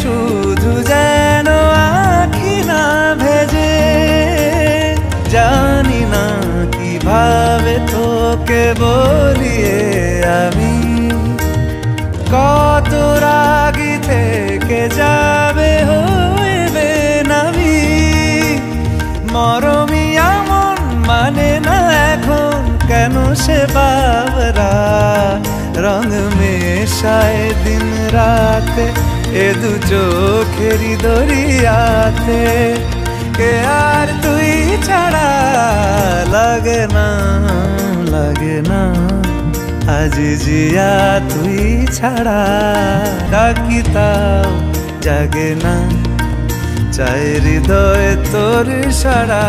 শুধু যেন আঁখি না ভেজে। জানি না কিভাবে তোকে বলিয়ে আমি, কত রাগি থেকে যাবে হইবে নামি। মরমি এমন মানে না এখন, কেন সে বাবরা রং মেশায় দিন রাতে এ দু চোখেরই দরিয়াতে। কে আর তুই ছাড়া লাগে না, লাগে না আজ জিয়া তুই ছাড়া। ডাকি তাও জাগে না, চাই হৃদয় তোর সারা।